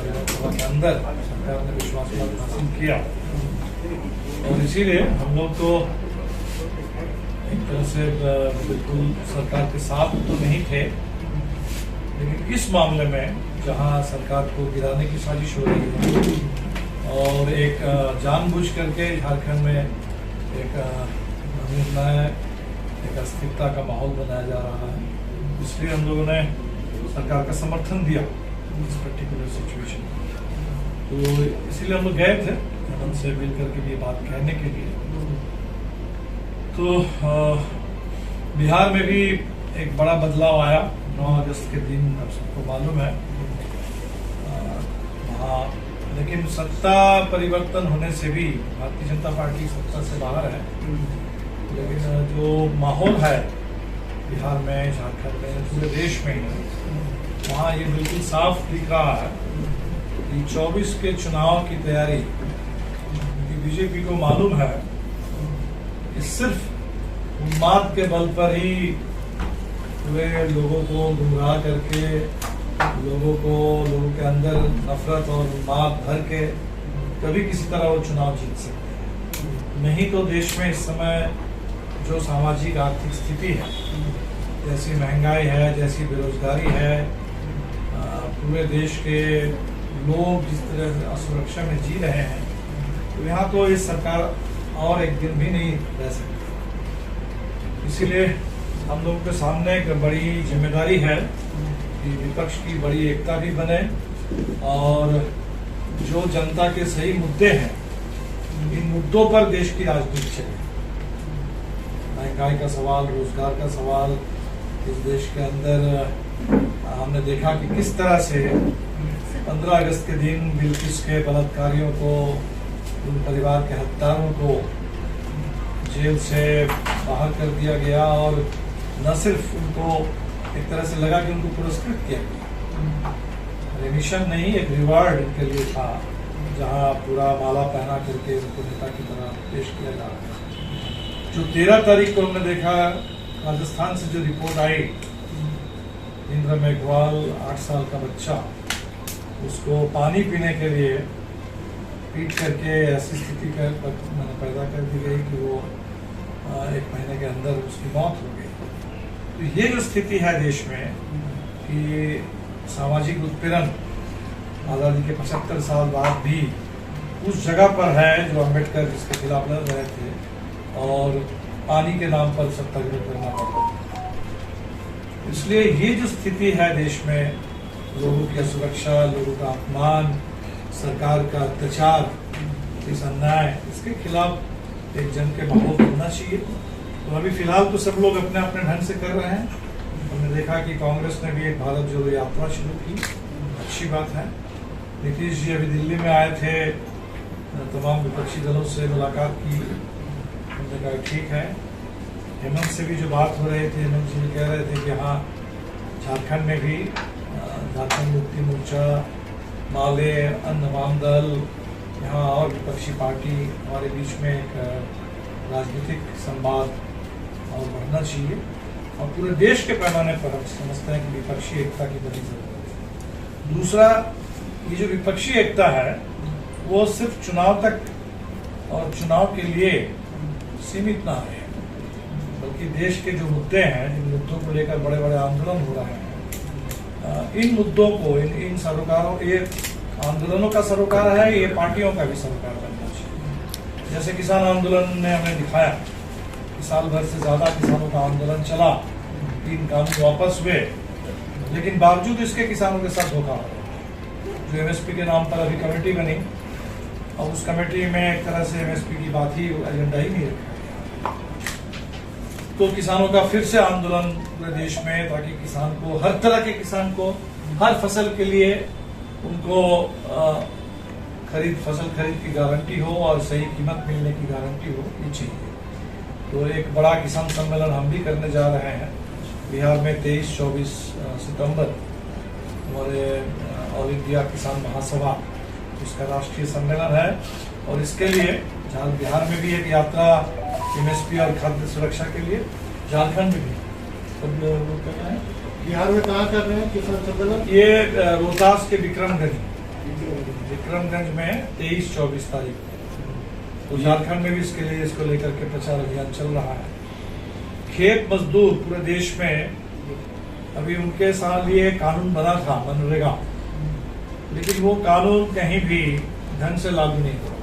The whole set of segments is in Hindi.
लोकसभा के अंदर सरकार ने विश्वास मत हासिल किया और इसीलिए हम लोग तो एक तरह से बिल्कुल सरकार के साथ तो नहीं थे, लेकिन इस मामले में जहां सरकार को गिराने की साजिश हो रही है और एक जानबूझ करके झारखंड में एक निर्णय एक अस्थिरता का माहौल बनाया जा रहा है, इसलिए हम लोगों ने सरकार का समर्थन दिया इस पर्टिकुलर सिचुएशन। तो इसीलिए हम लोग गए थे हेमंत से मिल करके ये बात कहने के लिए। तो बिहार में भी एक बड़ा बदलाव आया 9 अगस्त के दिन, अब सबको मालूम है वहाँ, लेकिन सत्ता परिवर्तन होने से भी भारतीय जनता पार्टी सत्ता से बाहर है, लेकिन जो माहौल है बिहार में, झारखंड में, पूरे देश में ही वहाँ ये बिल्कुल साफ दिख रहा है कि 24 के चुनाव की तैयारी बीजेपी को मालूम है कि सिर्फ उन्माद के बल पर ही पूरे लोगों को गुमराह करके लोगों के अंदर नफरत और उन्माद भर के कभी किसी तरह वो चुनाव जीत सकते हैं। नहीं तो देश में इस समय जो सामाजिक आर्थिक स्थिति है, जैसी महंगाई है, जैसी बेरोजगारी है, पूरे देश के लोग जिस तरह से असुरक्षा में जी रहे हैं, तो यहाँ तो इस सरकार और एक दिन भी नहीं रह सकती। इसीलिए हम लोगों के सामने एक बड़ी जिम्मेदारी है कि विपक्ष की बड़ी एकता भी बने और जो जनता के सही मुद्दे हैं, इन मुद्दों पर देश की राजनीति चले। महंगाई का सवाल, रोजगार का सवाल, इस देश के अंदर हमने देखा कि किस तरह से 15 अगस्त के दिन बिल्किस के बलात्कारियों को, उन परिवार के हत्यारों को जेल से बाहर कर दिया गया और न सिर्फ उनको एक तरह से लगा कि उनको पुरस्कृत किया गया, रेमिशन नहीं एक रिवार्ड उनके लिए था, जहां पूरा माला पहना करके उनको नेता की तरह पेश किया जा रहा है। जो 13 तारीख को हमने देखा राजस्थान से जो रिपोर्ट आई, इंद्र मेघवाल 8 साल का बच्चा, उसको पानी पीने के लिए पीट करके ऐसी स्थिति पैदा कर दी गई कि वो 1 महीने के अंदर उसकी मौत हो गई। तो ये जो स्थिति है देश में कि सामाजिक उत्पीड़न आज़ादी के 75 साल बाद भी उस जगह पर है जो अम्बेडकर जिसके खिलाफ लड़ रहे थे, और पानी के नाम पर सत्याग्रह करना पड़ा। इसलिए ये जो स्थिति है देश में, लोगों की असुरक्षा, लोगों का अपमान, सरकार का अत्याचार, इस अन्याय, इसके खिलाफ एक जन के माहौल होना चाहिए। तो अभी फिलहाल तो सब लोग अपने अपने ढंग से कर रहे हैं। हमने देखा कि कांग्रेस ने भी एक भारत जोड़ो यात्रा शुरू की, अच्छी बात है। नीतीश जी अभी दिल्ली में आए थे, तमाम विपक्षी दलों से मुलाकात की, हमने कहा ठीक है। हेमंत से भी जो बात हो रही थी, हेमंत जी कह रहे थे कि हाँ, झारखंड में भी झारखंड मुक्ति मोर्चा, माले, अन्य वाम दल, यहाँ और विपक्षी पार्टी, हमारे बीच में एक राजनीतिक संवाद और बढ़ना चाहिए और पूरे देश के पैमाने पर हम समझते हैं कि विपक्षी एकता की बड़ी जरूरत है। दूसरा, ये जो विपक्षी एकता है वो सिर्फ चुनाव तक और चुनाव के लिए सीमित ना रहे, बल्कि देश के जो मुद्दे हैं, जिन मुद्दों को लेकर बड़े बड़े आंदोलन हो रहे हैं, इन मुद्दों को, इन सरोकारों, ये आंदोलनों का सरोकार है, ये पार्टियों का भी सरोकार बनना चाहिए। जैसे किसान आंदोलन ने हमें दिखाया कि साल भर से ज्यादा किसानों का आंदोलन चला, 3 कानून वापस हुए, लेकिन बावजूद इसके किसानों के साथ धोखा हो। जो एमएसपी के नाम पर अभी कमेटी बनी और उस कमेटी में एक तरह से एमएसपी की बात ही, एजेंडा ही नहीं रखा, तो किसानों का फिर से आंदोलन पूरे देश में, ताकि किसान को, हर तरह के किसान को, हर फसल के लिए उनको फसल खरीद की गारंटी हो और सही कीमत मिलने की गारंटी हो, ये चाहिए। तो एक बड़ा किसान सम्मेलन हम भी करने जा रहे हैं बिहार में 23-24 सितंबर, हमारे ऑल इंडिया किसान महासभा, उसका राष्ट्रीय सम्मेलन है। और इसके लिए जहाँ बिहार में भी एक यात्रा एमएसपी और खाद्य सुरक्षा के लिए, झारखंड में भी सब वो कर रहे हैं। बिहार में कहाँ कर रहे हैं किसान सम्मेलन? ये रोहतास के विक्रमगंज में 23-24 तारीख को। तो झारखंड में भी इसको लेकर के प्रचार अभियान चल रहा है। खेत मजदूर पूरे देश में, अभी उनके साथ ये कानून बना था मनरेगा, लेकिन वो कानून कहीं भी ढंग से लागू नहीं हो रहा।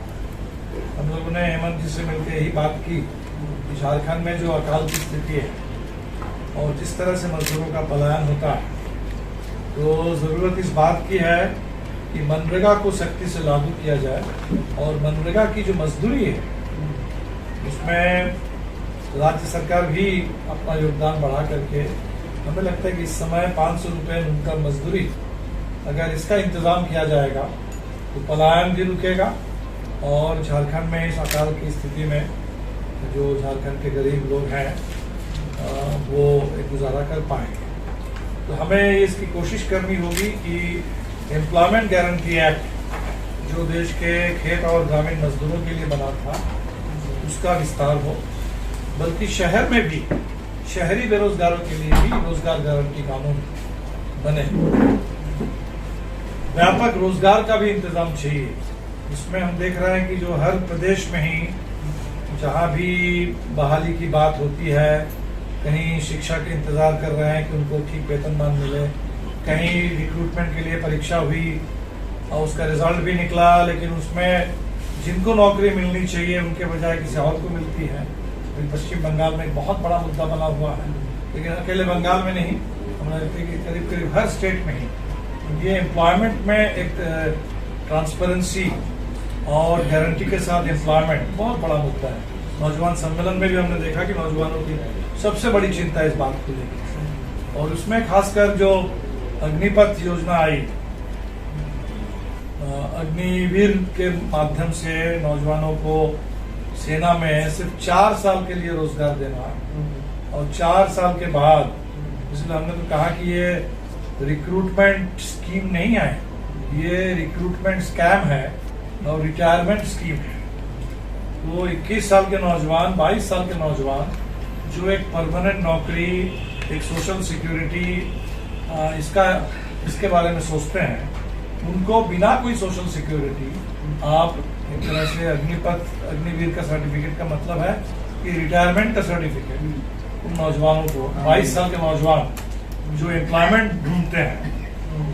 हम लोगों ने हेमंत जी से मिलकर यही बात की कि झारखंड में जो अकाल की स्थिति है और जिस तरह से मजदूरों का पलायन होता है, तो जरूरत इस बात की है कि मनरेगा को सख्ती से लागू किया जाए और मनरेगा की जो मजदूरी है उसमें राज्य सरकार भी अपना योगदान बढ़ा करके, हमें लगता है कि इस समय 500 रुपये न्यूनतम मजदूरी, अगर इसका इंतजाम किया जाएगा तो पलायन भी रुकेगा और झारखंड में इस अकाल की स्थिति में जो झारखंड के गरीब लोग हैं वो एक गुजारा कर पाएंगे। तो हमें इसकी कोशिश करनी होगी कि एम्प्लॉयमेंट गारंटी एक्ट जो देश के खेत और ग्रामीण मजदूरों के लिए बना था उसका विस्तार हो, बल्कि शहर में भी शहरी बेरोजगारों के लिए भी रोजगार गारंटी कानून बने। व्यापक रोजगार का भी इंतजाम चाहिए। इसमें हम देख रहे हैं कि जो हर प्रदेश में ही जहां भी बहाली की बात होती है, कहीं शिक्षा के इंतजार कर रहे हैं कि उनको ठीक वेतनमान मिले, कहीं रिक्रूटमेंट के लिए परीक्षा हुई और उसका रिजल्ट भी निकला, लेकिन उसमें जिनको नौकरी मिलनी चाहिए उनके बजाय किसी और को मिलती है। पश्चिम बंगाल में एक बहुत बड़ा मुद्दा बना हुआ है, लेकिन अकेले बंगाल में नहीं, हमें लगता है कि करीब करीब हर स्टेट में ही ये एम्प्लॉयमेंट में एक ट्रांसपेरेंसी और गारंटी के साथ एम्प्लॉयमेंट बहुत बड़ा मुद्दा है। नौजवान सम्मेलन में भी हमने देखा कि नौजवानों की सबसे बड़ी चिंता इस बात को लेकर, और उसमें खासकर जो अग्निपथ योजना आई, अग्निवीर के माध्यम से नौजवानों को सेना में सिर्फ 4 साल के लिए रोजगार देना, और 4 साल के बाद, इसलिए हमने तो कहा कि ये रिक्रूटमेंट स्कीम नहीं है, ये रिक्रूटमेंट स्कैम है और रिटायरमेंट स्कीम है। तो 21 साल के नौजवान, 22 साल के नौजवान जो एक परमानेंट नौकरी, एक सोशल सिक्योरिटी इसके बारे में सोचते हैं, उनको बिना कोई सोशल सिक्योरिटी आप एक तरह से अग्निवीर का सर्टिफिकेट का मतलब है कि रिटायरमेंट का सर्टिफिकेट उन नौजवानों को, 22 साल के नौजवान जो एम्प्लॉयमेंट ढूंढते हैं,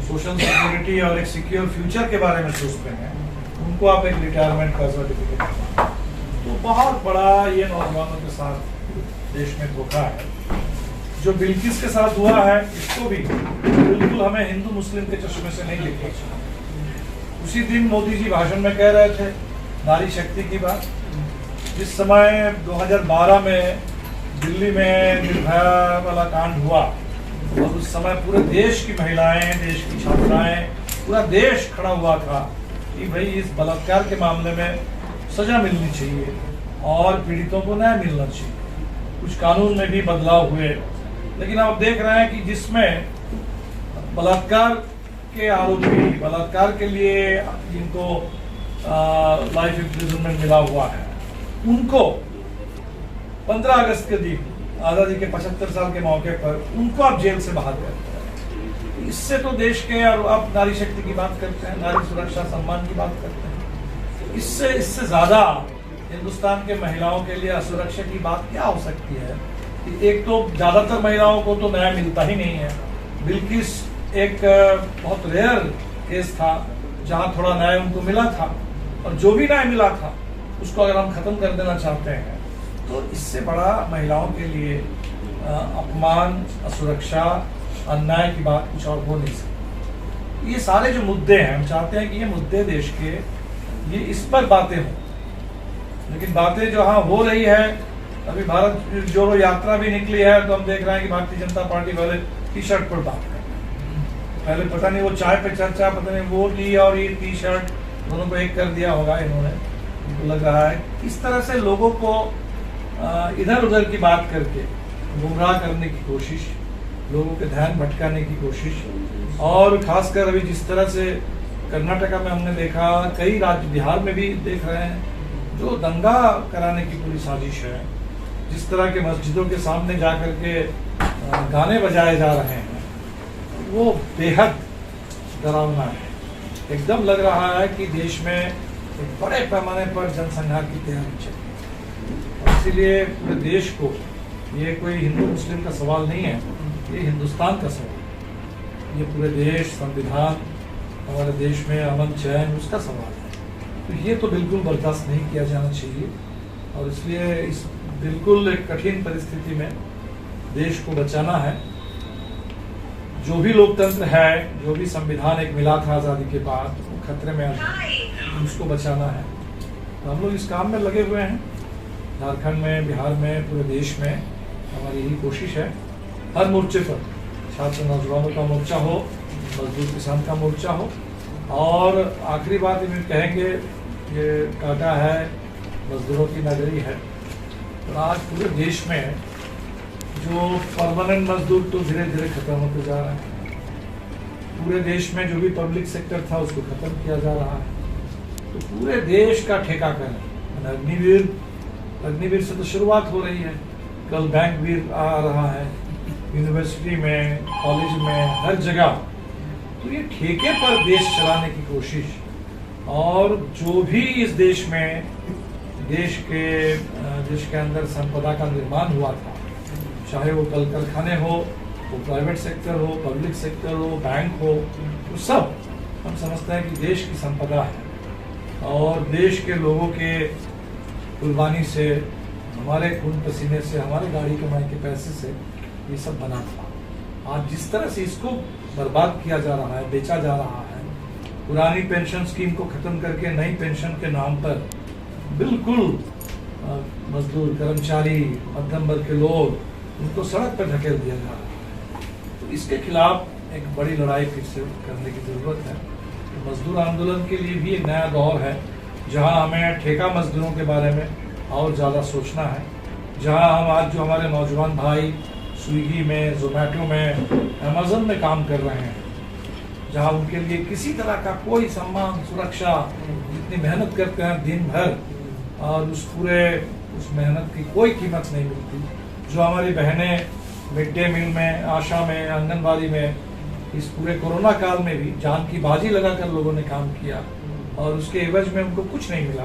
सोशल सिक्योरिटी और एक सिक्योर फ्यूचर के बारे में सोचते हैं, उनको आप एक रिटायरमेंट का सर्टिफिकेट। तो बहुत बड़ा ये नौजवानों के साथ देश में धोखा है। जो बिल्किस के साथ हुआ है, इसको भी बिल्कुल हमें हिंदू मुस्लिम के चश्मे से नहीं देखना चाहिए। उसी दिन मोदी जी भाषण में कह रहे थे नारी शक्ति की बात। जिस समय 2012 में दिल्ली में निर्भया वाला कांड हुआ और उस समय पूरे देश की महिलाएं, देश की छात्राएं, पूरा देश खड़ा हुआ था कि भाई इस बलात्कार के मामले में सजा मिलनी चाहिए और पीड़ितों को न्याय मिलना चाहिए। कुछ कानून में भी बदलाव हुए, लेकिन आप देख रहे हैं कि जिसमें बलात्कार के आरोपी, बलात्कार के लिए जिनको लाइफ इम्प्रिजनमेंट मिला हुआ है, उनको 15 अगस्त के दिन आजादी के 75 साल के मौके पर उनको आप जेल से बाहर करते हैं। इससे तो देश के, और आप नारी शक्ति की बात करते हैं, नारी सुरक्षा सम्मान की बात करते हैं, इससे ज्यादा हिंदुस्तान के महिलाओं के लिए असुरक्षा की बात क्या हो सकती है? एक तो ज्यादातर महिलाओं को तो न्याय मिलता ही नहीं है। बिल्किस एक बहुत रेयर केस था जहां थोड़ा न्याय उनको मिला था, और जो भी न्याय मिला था उसको अगर हम खत्म कर देना चाहते हैं तो इससे बड़ा महिलाओं के लिए अपमान, असुरक्षा, अन्याय की बात कुछ और हो नहीं सकती। ये सारे जो मुद्दे हैं, हम चाहते हैं कि ये मुद्दे देश के, ये इस पर बातें हों, लेकिन बातें जहां हो रही है, अभी भारत जोड़ो यात्रा भी निकली है तो हम देख रहे हैं कि भारतीय जनता पार्टी वाले टी शर्ट पर बात कर रहे हैं। पहले पता नहीं वो चाय पे चर्चा, पता नहीं वो टी और ये टी शर्ट दोनों को एक कर दिया होगा इन्होंने, उनको लग रहा है। इस तरह से लोगों को इधर उधर की बात करके गुमराह करने की कोशिश, लोगों के ध्यान भटकाने की कोशिश, और खासकर अभी जिस तरह से कर्नाटका में हमने देखा, कई राज्य, बिहार में भी देख रहे हैं, जो दंगा कराने की पूरी साजिश है, जिस तरह के मस्जिदों के सामने जा करके गाने बजाए जा रहे हैं वो बेहद डरावना है। एकदम लग रहा है कि देश में एक बड़े पैमाने पर जनसंहार की तैयारी चल रही है। और इसीलिए पूरे देश को, ये कोई हिंदू मुस्लिम का सवाल नहीं है, ये हिंदुस्तान का सवाल है। ये पूरे देश, संविधान, हमारे देश में अमन चैन, उसका सवाल है। तो ये तो बिल्कुल बर्दाश्त नहीं किया जाना चाहिए। और इसलिए इस बिल्कुल एक कठिन परिस्थिति में देश को बचाना है। जो भी लोकतंत्र है, जो भी संविधान एक मिला था आज़ादी के बाद, वो खतरे में आ गया, उसको बचाना है। तो हम लोग इस काम में लगे हुए हैं, झारखंड में, बिहार में, पूरे देश में। हमारी यही कोशिश है हर मोर्चे पर, छात्र नौजवानों का मोर्चा हो, मजदूर किसान का मोर्चा हो। और आखिरी बात ये कहेंगे, ये काटा है, मजदूरों की नगरी है। तो आज पूरे देश में जो परमानेंट मजदूर तो धीरे धीरे खत्म होते जा रहे हैं। पूरे देश में जो भी पब्लिक सेक्टर था उसको खत्म किया जा रहा है। तो पूरे देश का ठेका करें। अग्निवीर से तो शुरुआत हो रही है, कल बैंकवीर आ रहा है, यूनिवर्सिटी में, कॉलेज में, हर जगह। तो ये ठेके पर देश चलाने की कोशिश, और जो भी इस देश में देश के अंदर संपदा का निर्माण हुआ था, चाहे वो कल कारखाने हो, वो प्राइवेट सेक्टर हो, पब्लिक सेक्टर हो, बैंक हो, वो सब हम समझते हैं कि देश की संपदा है। और देश के लोगों के कुर्बानी से, हमारे खून पसीने से, हमारे गाड़ी कमाई के पैसे से ये सब बना था। आज जिस तरह से इसको बर्बाद किया जा रहा है, बेचा जा रहा है, पुरानी पेंशन स्कीम को खत्म करके नई पेंशन के नाम पर बिल्कुल मजदूर, कर्मचारी, मध्यम वर्ग के लोग, उनको सड़क पर धकेल दिया जा रहा है। तो इसके खिलाफ एक बड़ी लड़ाई फिर से करने की जरूरत है। तो मजदूर आंदोलन के लिए भी एक नया दौर है, जहां हमें ठेका मजदूरों के बारे में और ज़्यादा सोचना है। जहां हम आज जो हमारे नौजवान भाई स्विगी में, जोमेटो में, अमेजन में काम कर रहे हैं, जहां उनके लिए किसी तरह का कोई सम्मान, सुरक्षा, जितनी मेहनत करते हैं दिन भर, और उस मेहनत की कोई कीमत नहीं मिलती। जो हमारी बहनें मिड डे मील में, आशा में, आंगनबाड़ी में, इस पूरे कोरोना काल में भी जान की बाजी लगाकर लोगों ने काम किया, और उसके एवज में उनको कुछ नहीं मिला।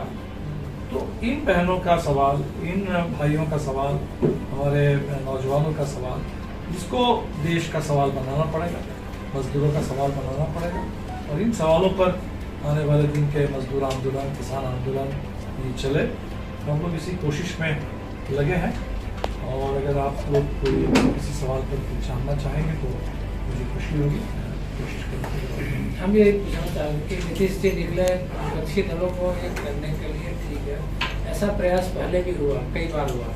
तो इन बहनों का सवाल, इन भाइयों का सवाल, हमारे नौजवानों का सवाल, जिसको देश का सवाल बनाना पड़ेगा, मजदूरों का सवाल बनाना पड़ेगा। और इन सवालों पर आने वाले दिन के मजदूर आंदोलन, किसान आंदोलन ये चले। तो हम लोग इसी कोशिश में लगे हैं। और अगर आप लोग कोई किसी सवाल पर कुछ जानना चाहेंगे तो मुझे खुशी होगी, कोशिश करेंगे। हम ये पूछना चाहेंगे कि नीतीश जी निकले विपक्षी दलों को एक करने के लिए, ठीक है, ऐसा प्रयास पहले भी हुआ, कई बार हुआ,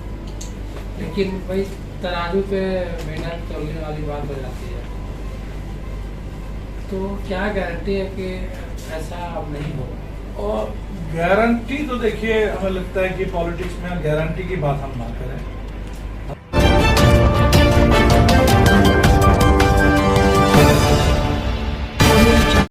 लेकिन भाई तराजू पे मेहनत तोलने वाली बात हो जाती है। तो क्या गारंटी है कि ऐसा अब नहीं होगा? और गारंटी तो देखिए, हमें लगता है कि पॉलिटिक्स में गारंटी की बात हम ना करें।